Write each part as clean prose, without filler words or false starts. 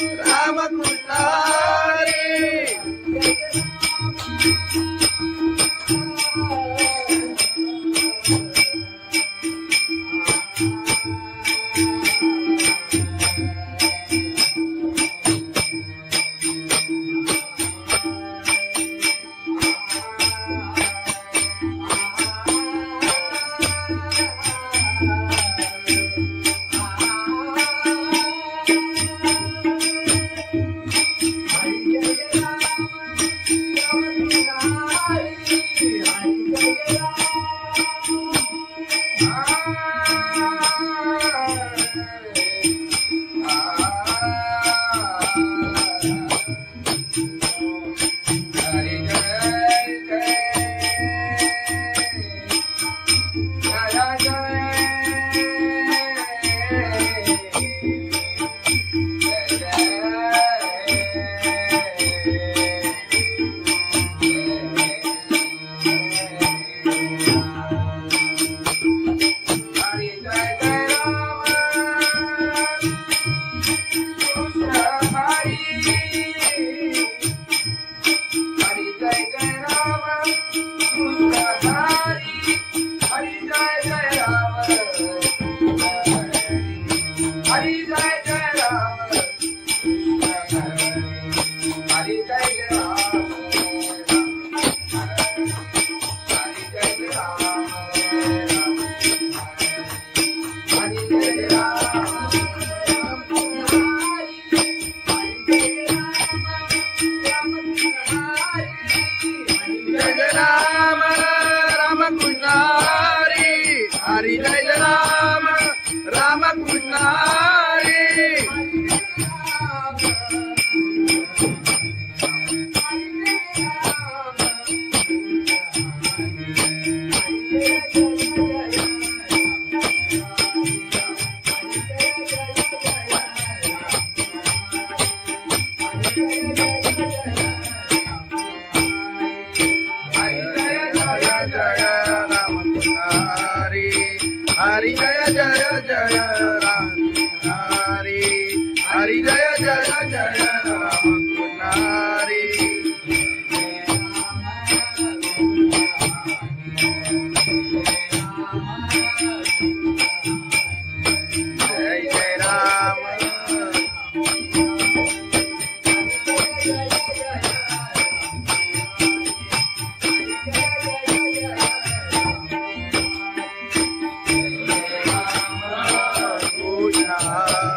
रामकृष्ण हरी. हरी जय राम रामकृष्ण हरी. हरी जय जय जय राम हरी. हरी जय जय जय राम हरी. जय जय राम.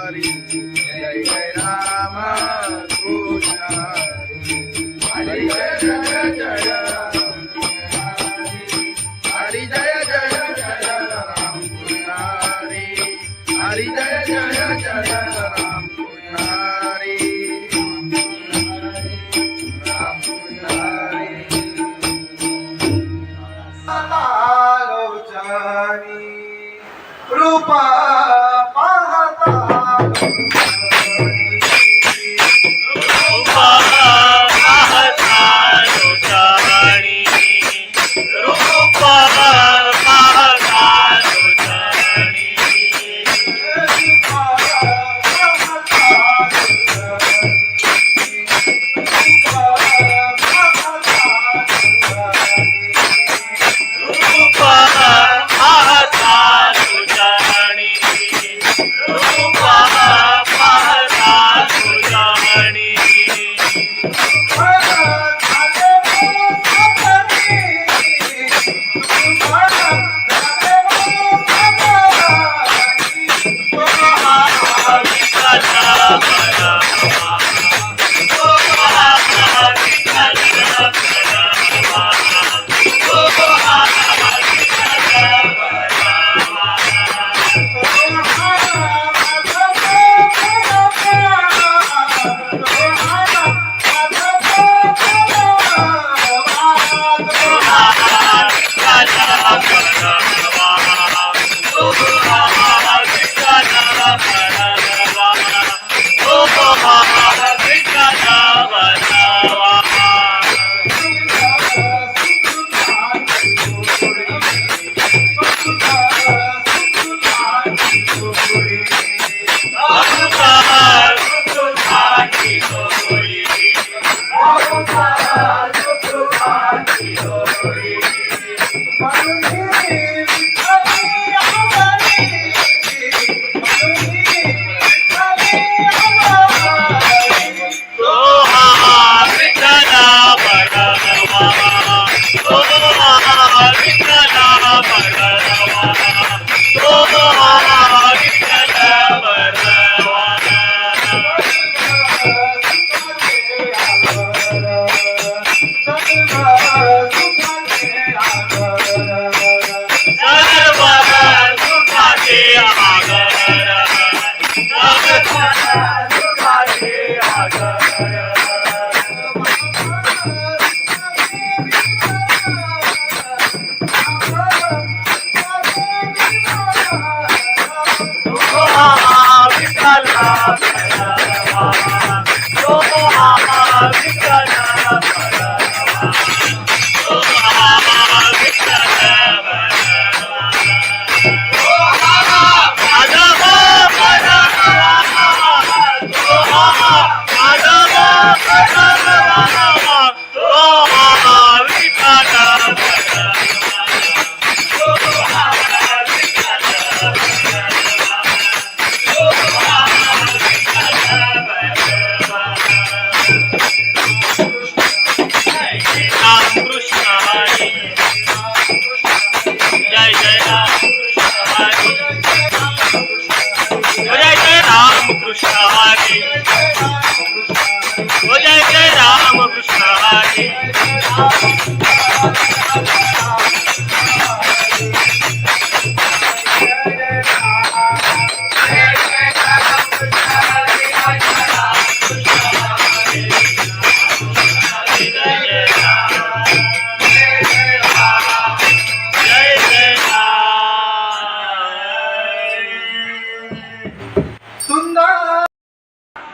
हरी जय जय राम कृष्ण हरी. हरी जय जय जय हरी जय जय जय राम कृष्ण हरी. हरी जय जय जय राम कृष्ण हरी. राम कृष्ण हरी. आलोचनी रूपा रूपा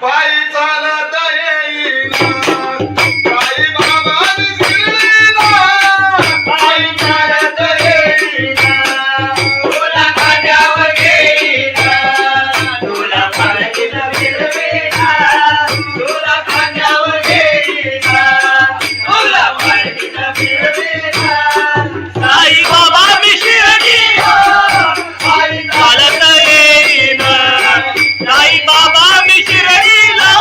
पायी चालत येईना साई बाबांनी शिर्डीला पायी चालत येईना तुला खांद्यावर घेईना तुला पालखीत फिरवीना तुला खांद्यावर घेईना तुला पालखीत फिरवीना साई बाबा मी शिर्डीला पायी चालत येईना साई बाबा मी शिर्डीला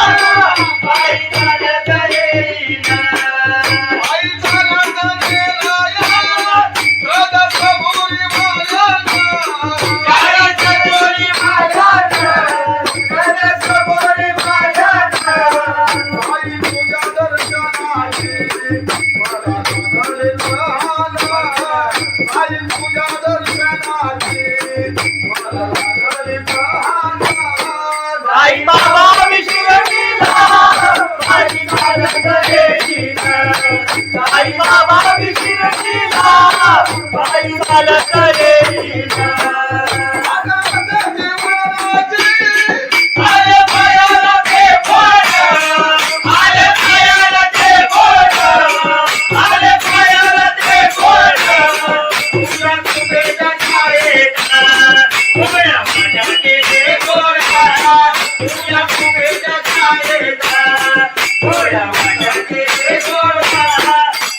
पायी चालत येईना पायी चालत गेला या सदसभुरी मायाना सदसभुरी मायाना सदसभुरी मायाना आई तुझ्या दर्शनाची मला लागले प्राण आई तुझ्या दर्शनाची मला लागले प्राण साई बाबा मी शिर्डीला पायी चालत येईना साई बाबा मी शिर्डीला पायी चालत येईना आले पायाला ते बोट आले पायाला ते बोट आले पायाला ते बोट तुला तुझ्या छायेचा उभ्या माझ्या केले गोडा तुला तुझ्या छायेचा उभ्या माझ्या केले गोडा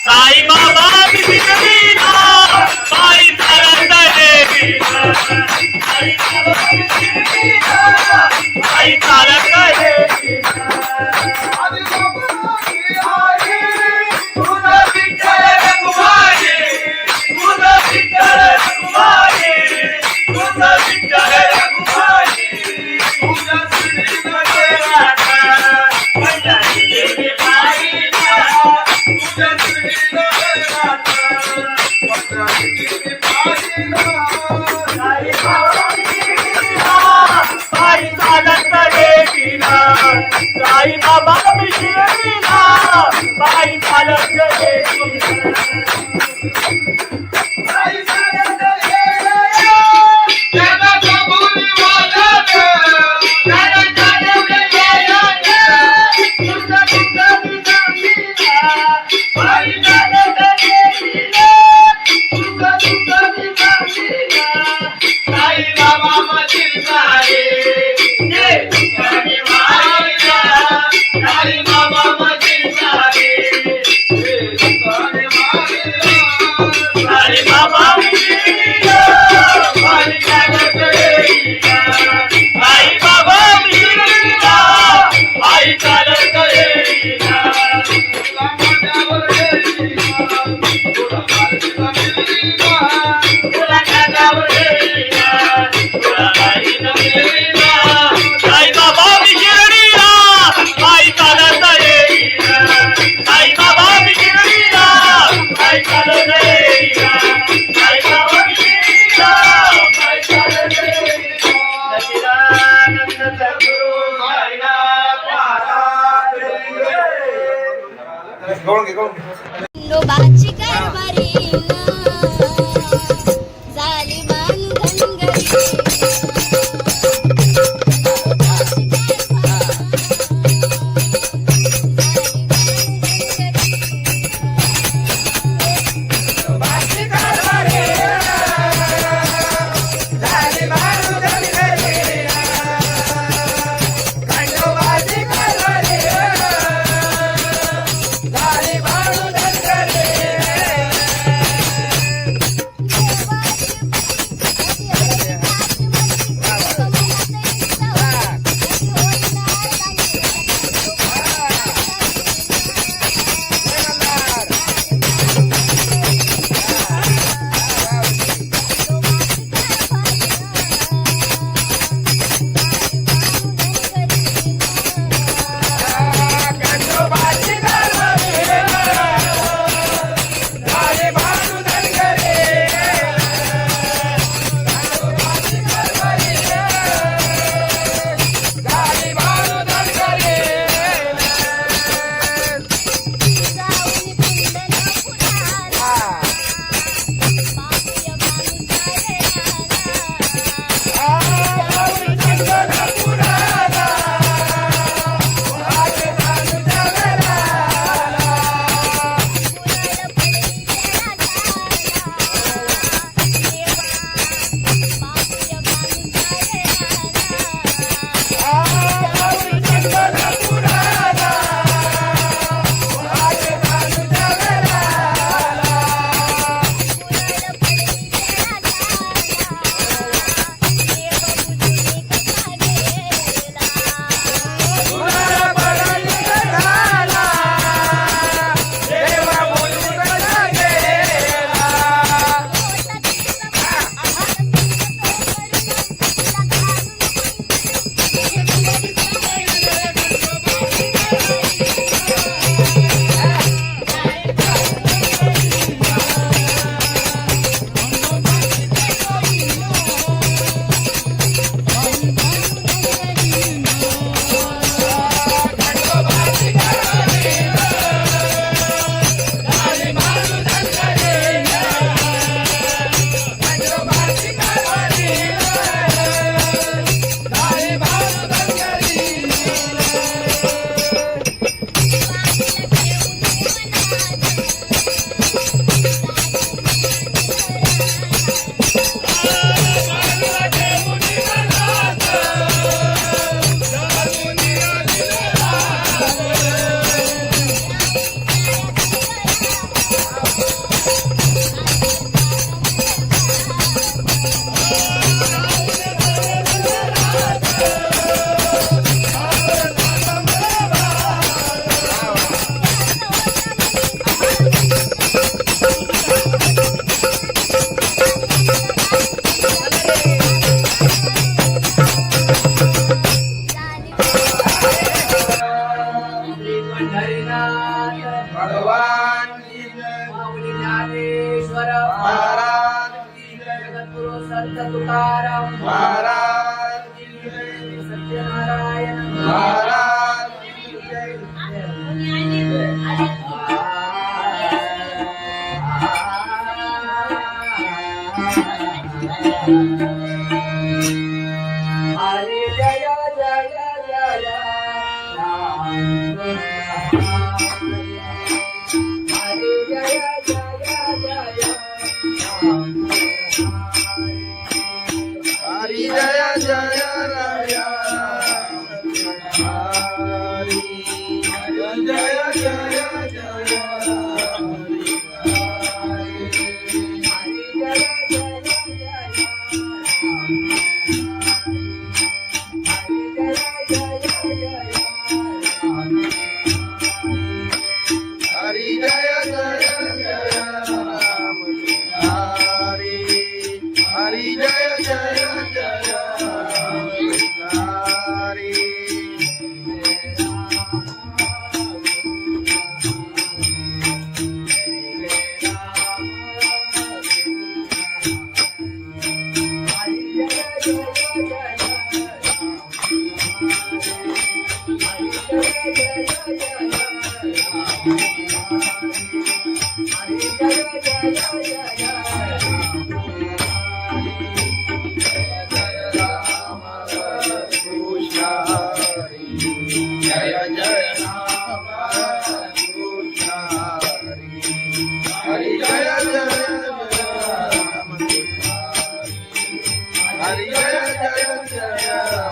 साई बाबा मी शिर्डीला पायी चालत येईना साई बाबा मी शिर्डीला पायी चालत येईना आधी बाबांची आई तुझा विठ्ठल रघुमाई तुझा विठ्ठल रघुमाई तुझा विठ्ठल रघुमाई तुझा श्रीनगर राधा पंजाबी देवी पाहिला तुझा श्रीनगर राधा पंजाबी देवी पाहिला साई बाबा शिर्डीला पायी चालत येईना साई बाबा मी शिर्डीला पायी चालत येईना आई चालत येईना सदसभुरी मायाना साई चालत येईना तुझा तुझा विचारीला पायी चालत येईना तुझा तुझा विचारीला साई बाबा मधील सारे ते तुझ्याने मायला साई बाबा मधील सारे तुझ्याने मारिला साई बाबा शिर्डीला पायी चालत येईना साई बाबा शिर्डीला पायी चालत येईना तुला माझ्यावर येईना तुला पालखीला मिळवीना तुला खांद्यावर घेईना तुला पालखीत फिरवीना साई बाबा मी शिर्डीला पायी चालत येईना साई बाबा मी शिर्डीला पायी चालत येईना साई बाबा मी शिर्डीला पायी चालत येईना सच्चिदानंद सद्गुरु साईनाथ महाराज गवळण घे गवळण घे खंडोबाची कारभारी झाली धनगरी तुकाराम महाराज की जय, सत्यनारायण महाराज की जय. हरे जय जय जय राम हरे जय जय जय राम हरि जय जय राय हरि जय जय जय हरि जय जय जय राम हरि हरि जय जय जय राम हरि कृष्ण हरि जय जय राम कृष्ण हरि जय जय राम हरि जय जय जय राम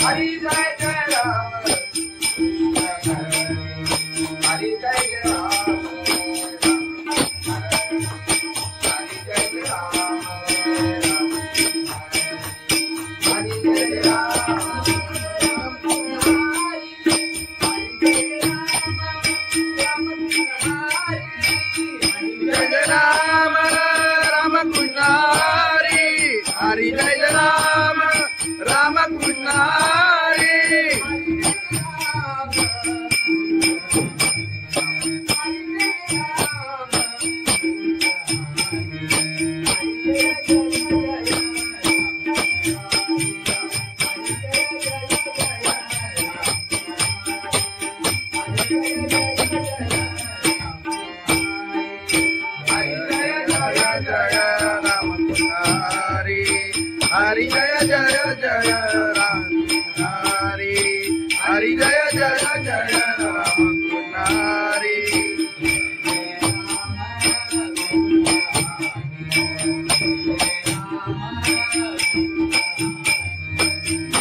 हरि जय जय जय राम हरि जय राम राम कृष्ण हरि हरि जय राम राम कृष्ण हरि हरि जय राम राम कृष्ण हरि हरि जय जय जय राम हरि हरि जय जय जय राम हरि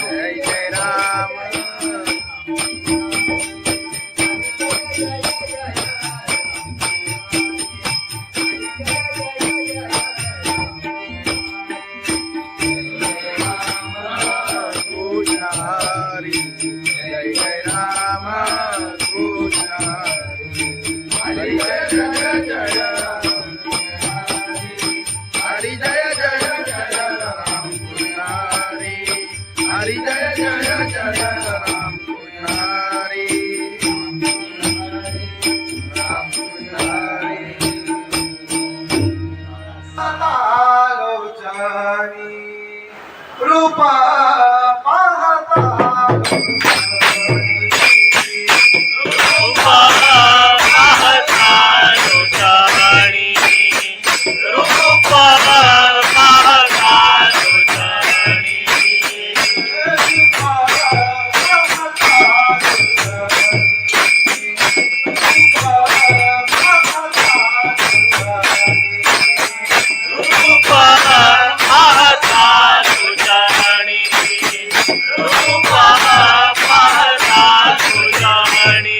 जय जय राम रूप पाहता रूपा पाहता तुझ्याणी रूपा पाहता तुझ्याणी रूपा पाहता तुझ्याणी रूपा पाहता तुझ्याणी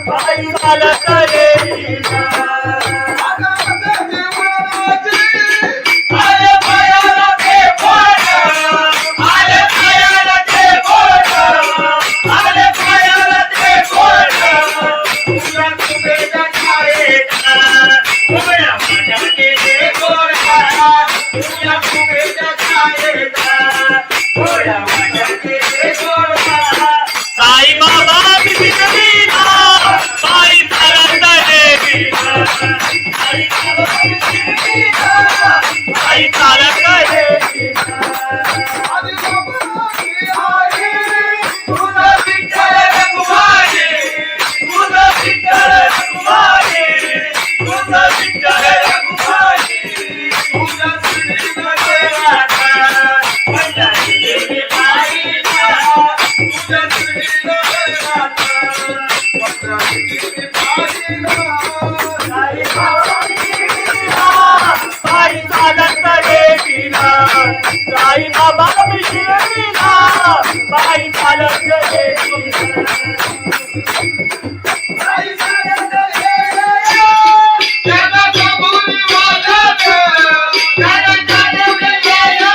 बाई चालत येईना आई चालत गेली आधी बाबाची आई तुझा विठ्ठल रखुमाई तुझं विठ्ठल रखुमाई तुझं विठ्ठल रखुमाई तुझ्या श्रीनं पंढरीची पायीला तुझ्या श्रीनं पंढरीची पायीला आई चालत गेलीला आई बाबा शिर्डीला बाई चालत गेलीला आई चालत गेली त्याला कबुली वाजत त्याला चालत गेली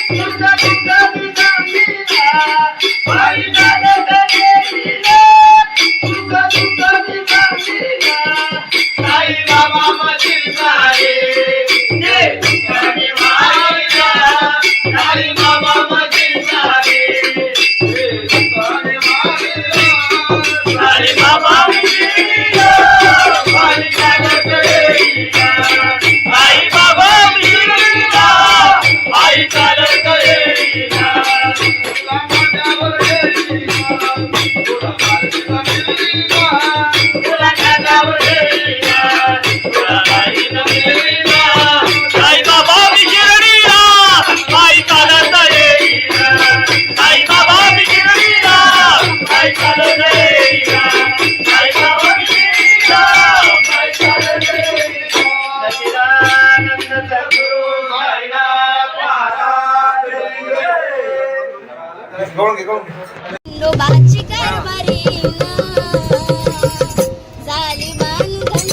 तुझं दुःख विसरलीला आई चालत गेलीला तुझं दुःख विसरलीला आई बाबा मशील सारे जय तुकाने माईला आई बाबा मशील सारे दुकाने मारेला आई बाबा शिर्डीला बाई चालत गेलीला आई बाबा शिर्डीला आई चालत गेलीला तुला माझ्यावर गेलीला तुला माझ्यावर गेलीला तुला कानावर गेलीला तुला काही न गेलीला आई बाबा शिर्डीला आई चालत गेलीला आई बाबा शिर्डीला आई चालत गेलीला आई बाबा शिर्डीला आई चालत गेलीला सच्चिदानंद सद्गुरु साईनाथ महाराज खंडोबाची कारभारी झाली बांधन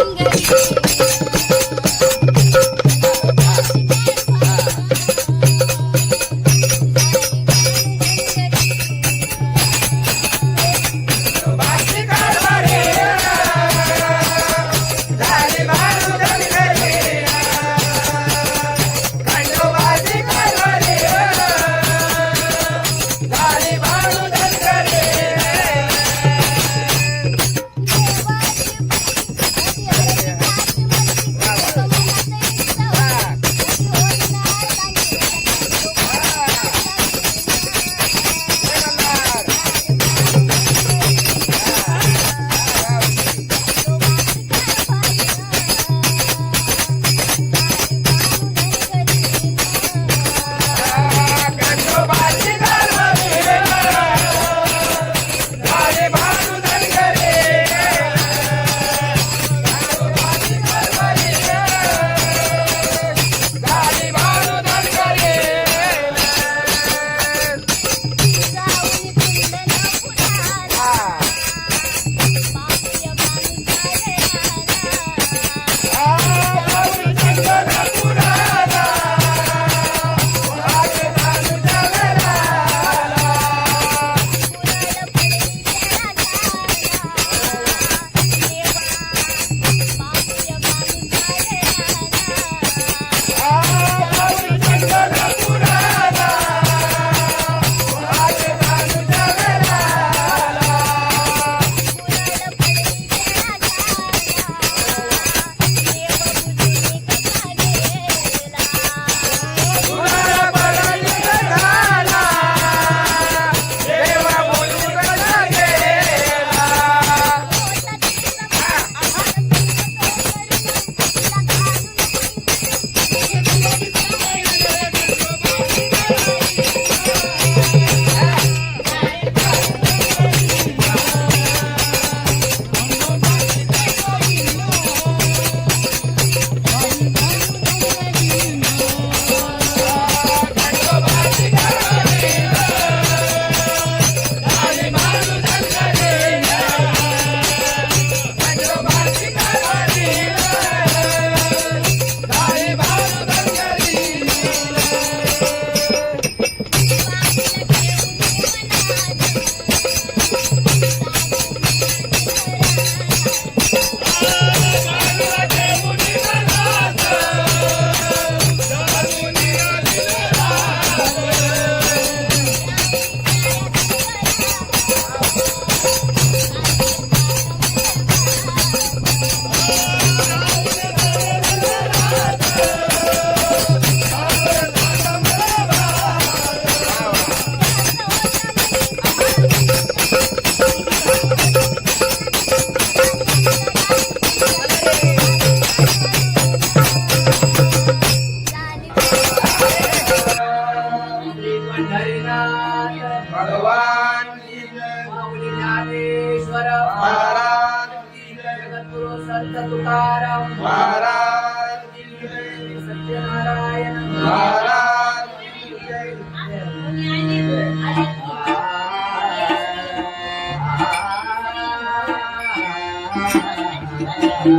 हरे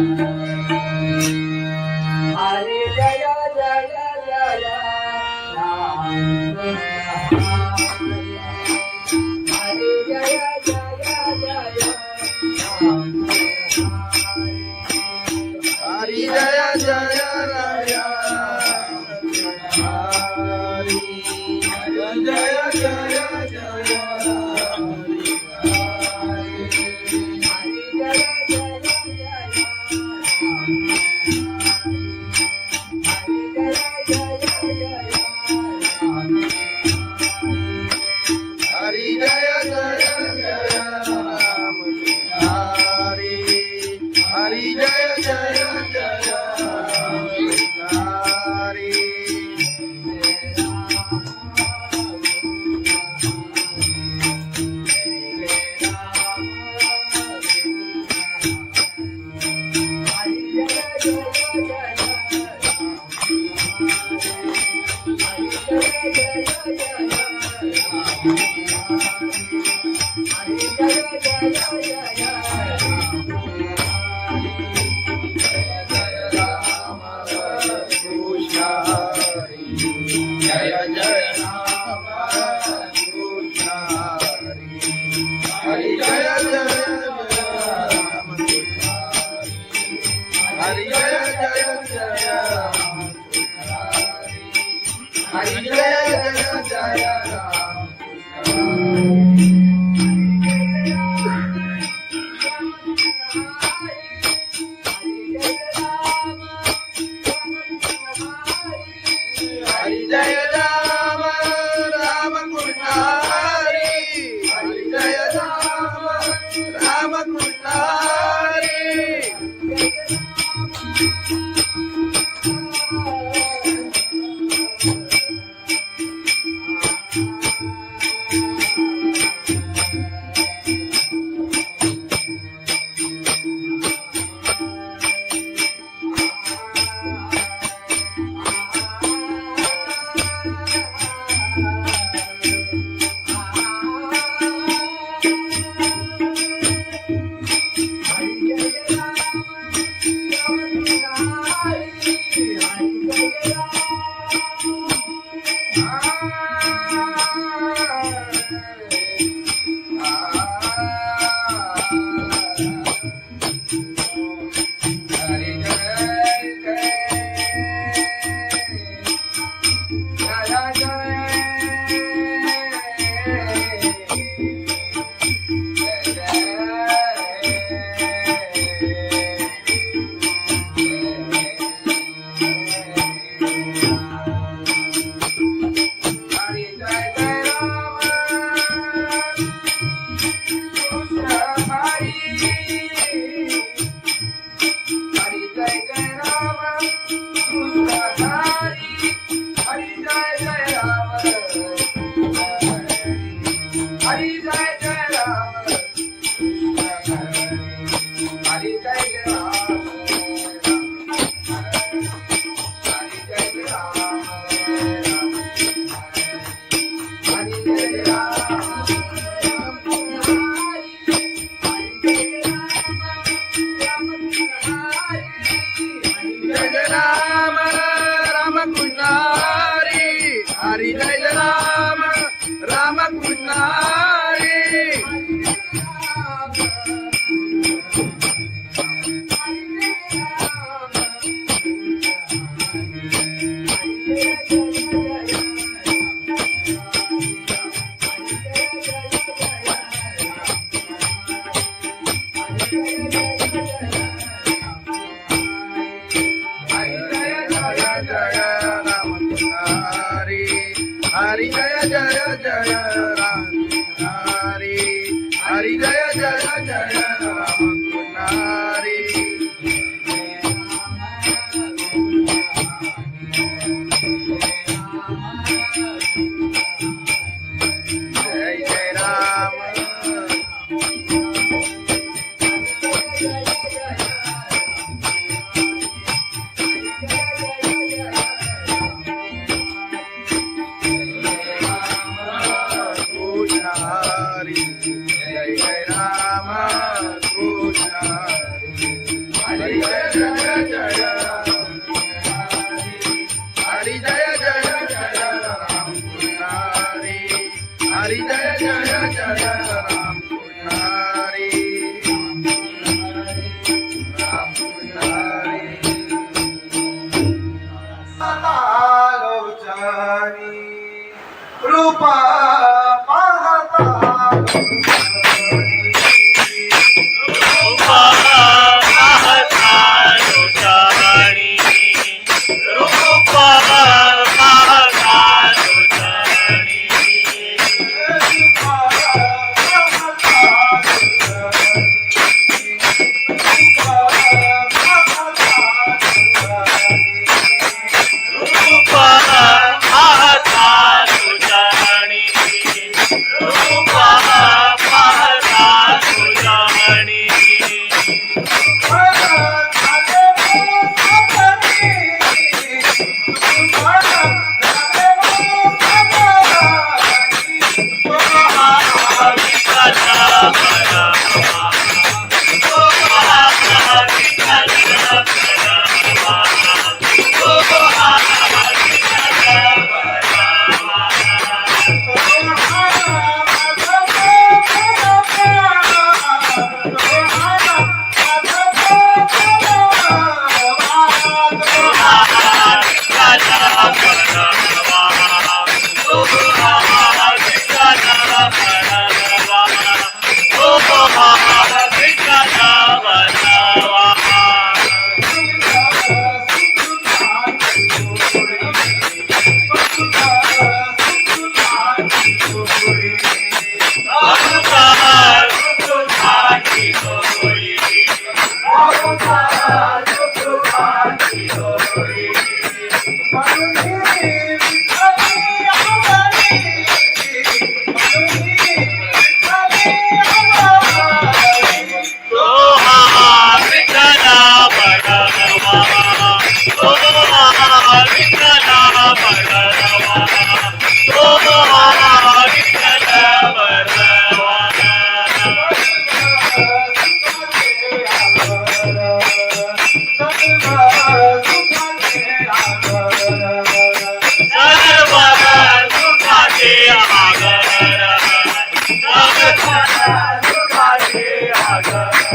जय जय जय राम हरे जय जय जय राम हरि जय जय राय हरि जय जय जय हरि जय जय जय राम हरि हरि जय जय जय हरि जय जय राम कृष्ण हरि जय जय राम हरि जय जय जय राम हरि जय जय जय राम हरि जय राम राम कृष्ण हरि हरि जय राम राम कृष्ण हरि हरि जय राम राम कृष्ण हरि हरि जय जय जय राम हरि हरि जय जय जय राम हरि जय जय राम सुखाचे आगर सर्वाला सुखाचे आगर सर्वाला सुखाचे आगर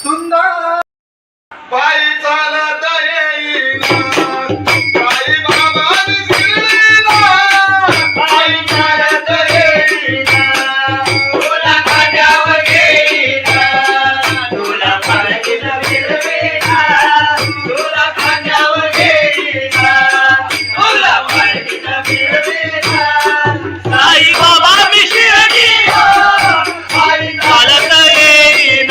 सुंदर पायी चालत येईन साई बाबा शिर्डीला पायी चालत येईन तुला खांद्यावर घेईन तुला पालखीत फिरवीन तुला खांद्यावर घेईन तुला पालखीत फिरवीन साई बाबा मी शिर्डीला पायी चालत येईन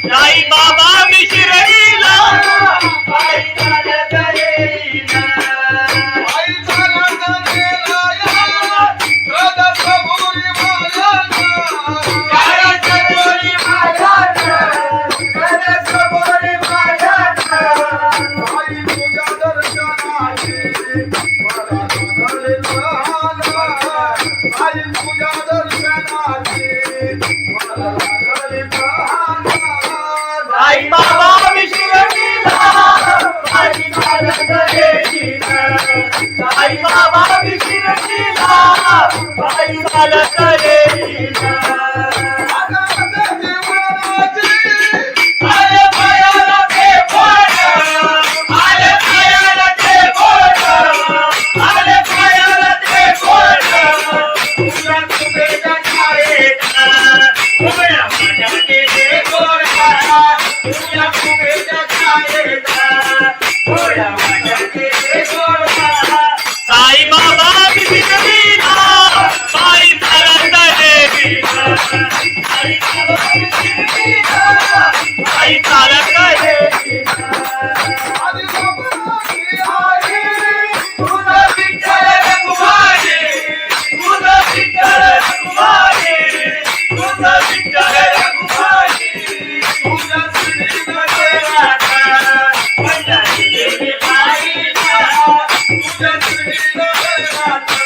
साई बाबा मी शिर्डीला पायी चालत येईन पायी चालत गेला या सदसभुरी महाराजा सदसभुरी महाराजा सदसभुरी महाराजा आई तुझ्या दर्शनाची मला लागले प्रहारा आई तुझ्या दर्शनाची मला लागले प्रहारा साई बाबा मी शिर्डीला पायी चालत येईन साई बाबा मी शिर्डीला पायी चालत येईन आले पायाला ते बोट आले पायाला ते बोट आले पायाला ते बोट तुझ्या कुबेच्या छायेत उभ्या माझ्या गेले गोरा तुझ्या कुबेच्या छायेत उभ्या माझ्या गेले गोरा साई बाबा मी शिर्डीला पायी चालत येईन साई बाबा मी शिर्डीला पायी चालत येईन आधी बाबाची आई तुझा विठ्ठल रघुमाई तुझा विठ्ठल रघुमाई तुझा विठ्ठल रघुमाई तुझ्या श्रीमध्ये राधा पंढरी देवी पाहिला तुझ्या श्रीमध्ये राधा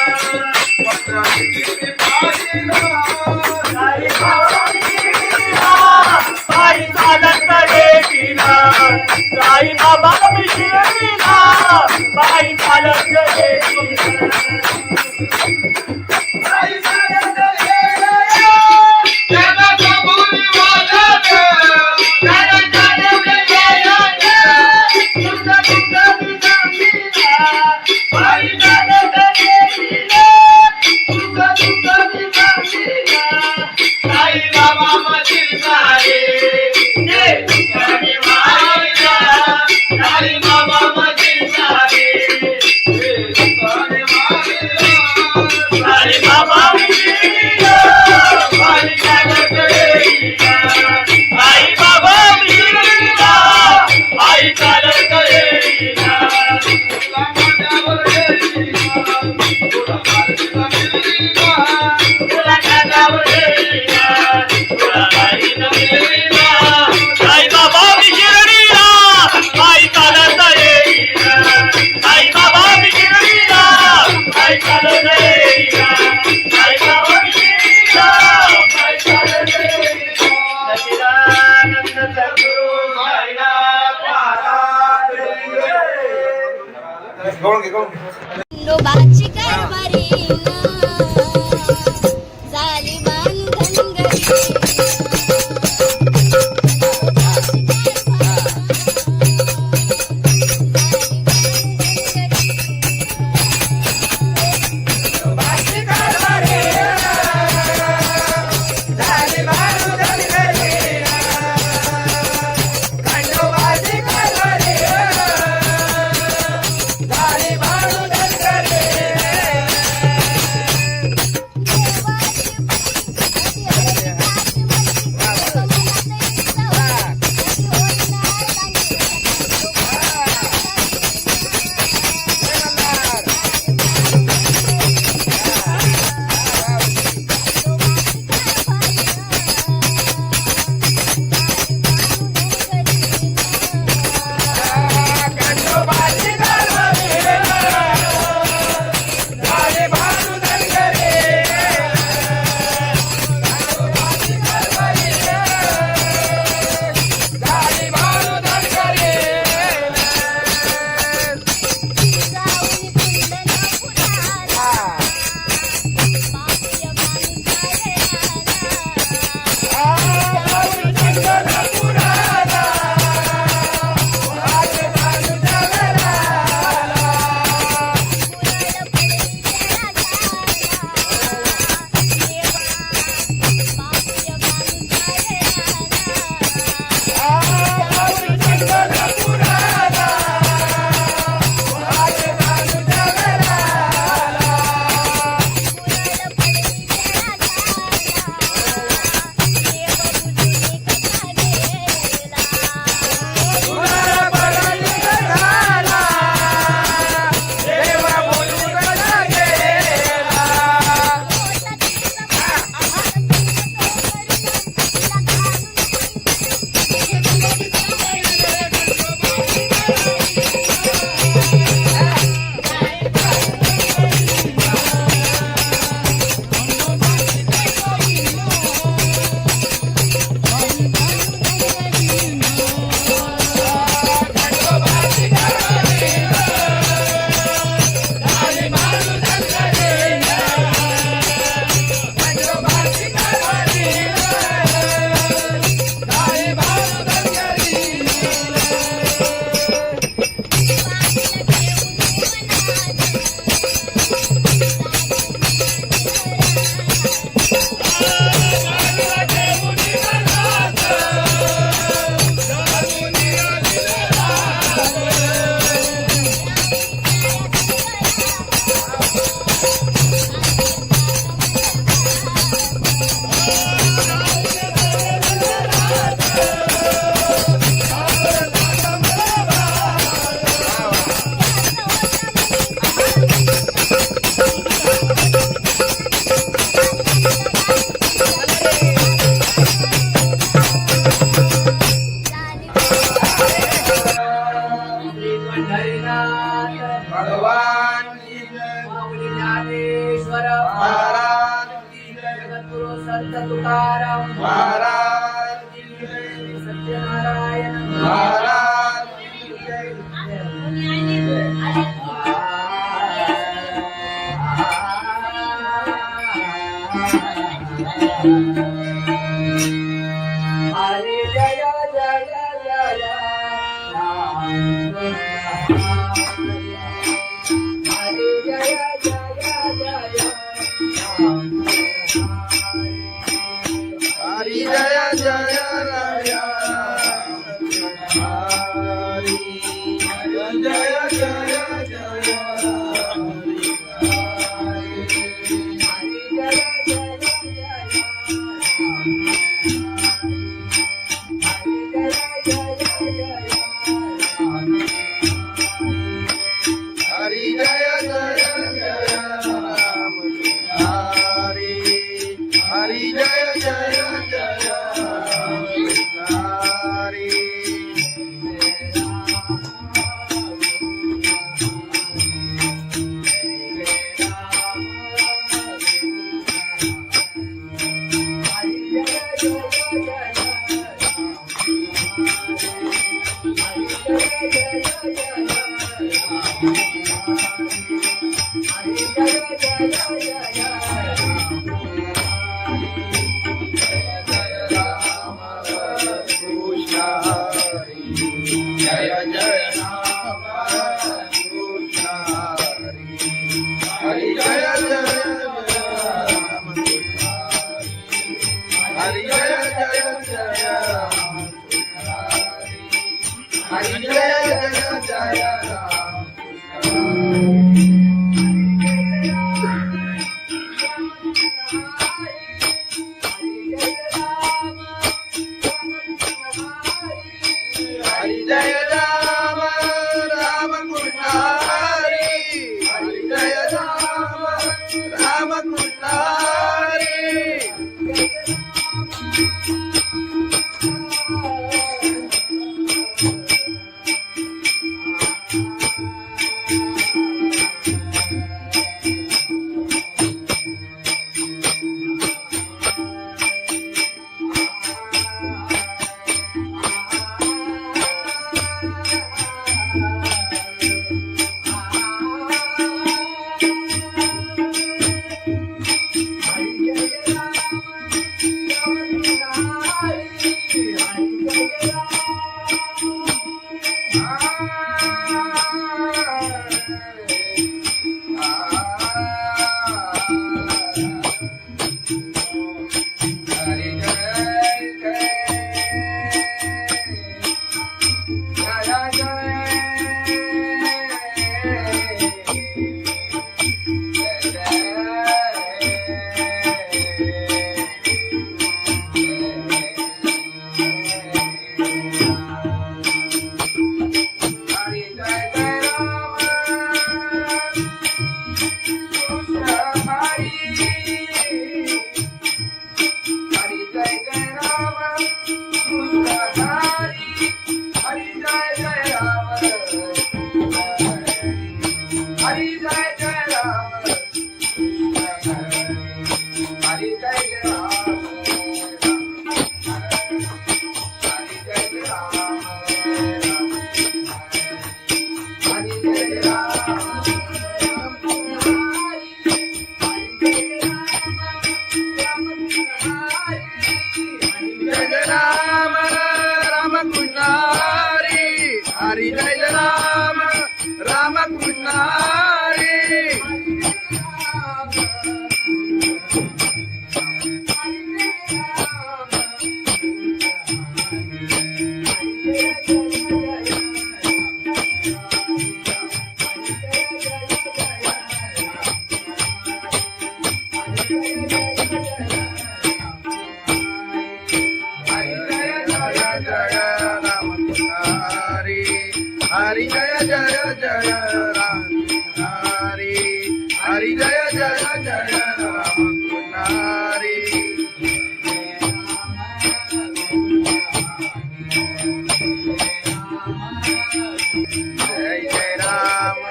पंढरी देवी पाहिला साई बाबा मी शिर्डीला पायी चालत येईन साई बाबा मी शिर्डीला पायी चालत येईन आई चालत गेला सदसभुरी महाराजा साई बाबा मधील सारे साई बाबा मधील सारे काय चालत रे काय गावात शिरीला काय चालत रे सच्चिदानंद सद्गुरु साईनाथ महाराज खंडोबाची कारभारी झाली बांधन संत तुकाराम महाराज की जय, सत्यनारायण महाराज की जय. हरे जय जय जय राम हरे जय जय जय राम हरि जय जय राया हरि जय जय जय हरी जय जय जय राम हरी जय राम राम कृष्ण हरी हरी जय राम राम कृष्ण हरी हरी जय राम राम कृष्ण हरी हरी जय जय जय राम हरी हरी जय जय जय राम हरी जय जय राम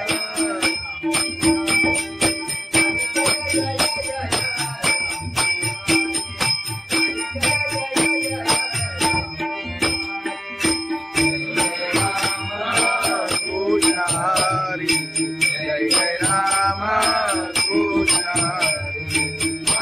हरी जय जय राम कृष्ण हरी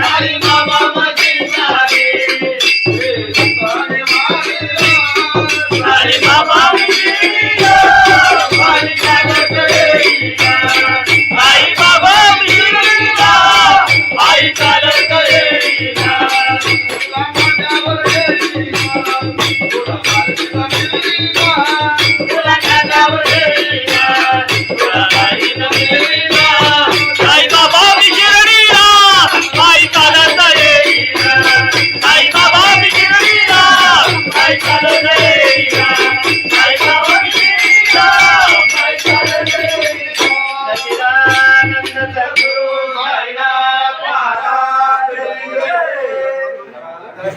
साई बाबा मजीद सारे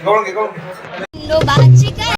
गवळण घे. खंडोबाची